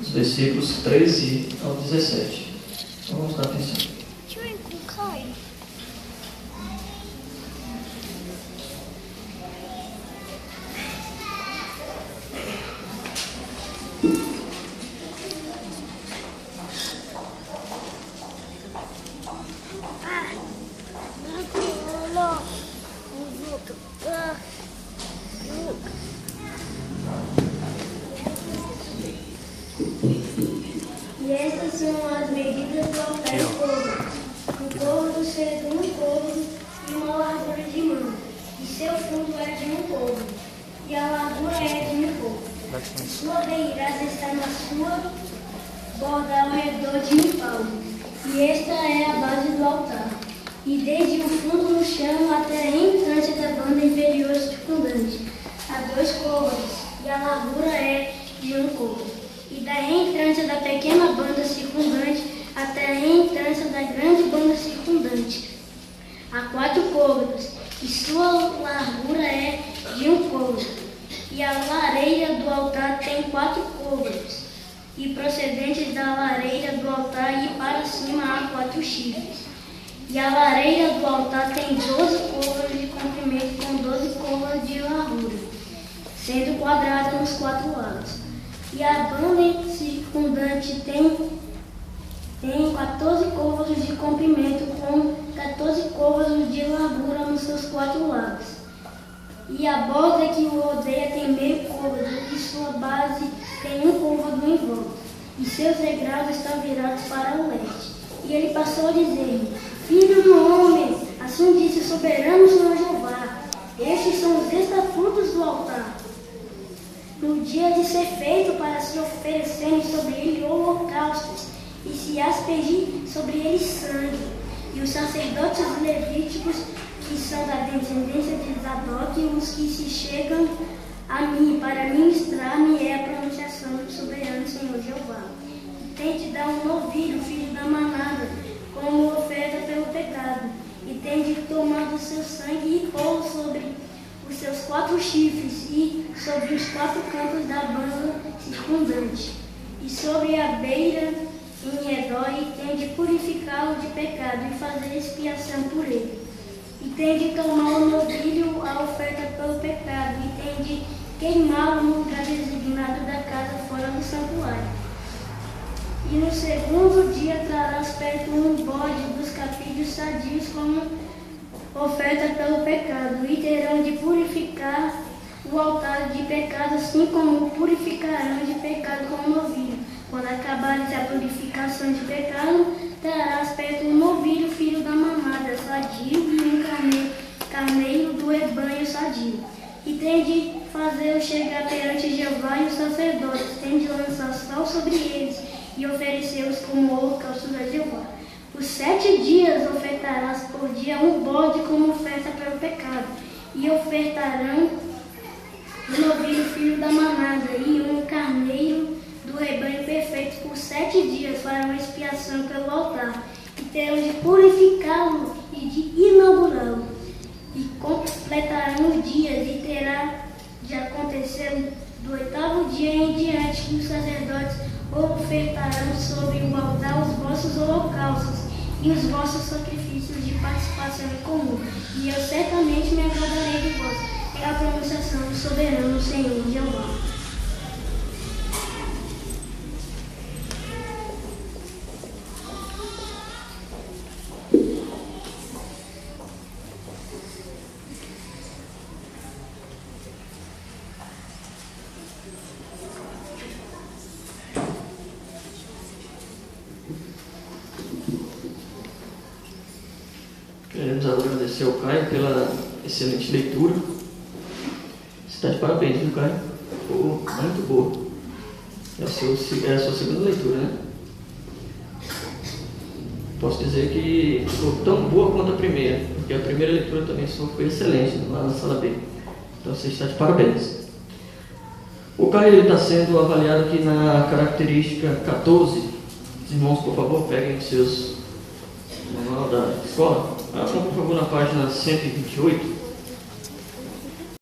os versículos 13 ao 17. Então vamos dar atenção. E estas são as medidas do altar de couro. Um côvado segundo um côvado e uma largura de mão. E seu fundo é de um côvado, e a largura é de um côvado. Sua beirada está na sua borda ao redor de um palmo. E esta é a base do altar. E desde o fundo no chão até a entrância da banda inferior circundante, há 2 côvados, e a largura é de um côvado. E da entrância da pequena banda circundante até a entrância da grande banda circundante, há 4 côvados, e sua largura é de um côvado. E a lareira do altar tem 4 côvados, e procedentes da lareira do altar e para cima há 4 chifres. E a lareira do altar tem 12 côvados de comprimento com 12 côvados de largura, sendo quadrada nos 4 lados. E a banda circundante tem 14 côvados de comprimento com 14 côvados de largura nos seus 4 lados. E a borda que o rodeia tem meio côvado, e sua base tem um côvado em volta. E seus degraus estão virados para o leste. E ele passou a dizer-me: Filho do homem, assim disse o soberano Senhor Jeová, estes são os estatutos do altar. No dia de ser feito para se oferecerem sobre ele holocaustos, e se aspergir sobre ele sangue. E os sacerdotes levíticos, que são da descendência de Zadok, os que se chegam a mim para ministrar-me, é a pronunciação do soberano Senhor Jeová. Tem de dar um novilho, filho da manada, como oferta pelo pecado, e tem de tomar do seu sangue e pô-lo sobre os seus 4 chifres e sobre os 4 cantos da banda circundante, e sobre a beira em redor, e tem de purificá-lo de pecado e fazer expiação por ele. E tem de tomar o novilho, a oferta pelo pecado, e tem de queimá-lo no lugar designado da casa fora do santuário. E no segundo dia trarás perto um bode dos capítulos sadios como oferta pelo pecado, e terão de purificar o altar de pecado, assim como purificarão de pecado com o novilho. Quando acabares a purificação de pecado, trarás perto um novilho, filho da mamada, sadio, e um carneiro do rebanho sadio. E tem de fazê-lo chegar perante Jeová e os sacerdotes, tem de lançar sal sobre eles e oferecê-los como holocausto a Jeová. Por 7 dias ofertarás por dia um bode como oferta pelo pecado, e ofertarão um novilho, filho da manada, e um carneiro do rebanho perfeito. Por 7 dias farão expiação pelo altar, e terão de purificá-lo e de inaugurá-lo. E completarão os dias, e terá de acontecer do 8º dia em diante que os sacerdotes ofertarão sobre o altar os vossos holocaustos e os vossos sacrifícios de participação em comum. E eu certamente me agradarei de vós. É a pronunciação do soberano Senhor Jeová. Queremos agradecer ao Caio pela excelente leitura. Você está de parabéns, viu, Caio? Muito boa. É a sua segunda leitura, né? Posso dizer que ficou tão boa quanto a primeira, porque a primeira leitura também foi excelente lá na sala B. Então você está de parabéns. O Caio está sendo avaliado aqui na característica 14. Os irmãos, por favor, peguem os seus manual da escola. Abram, por favor, na página 128.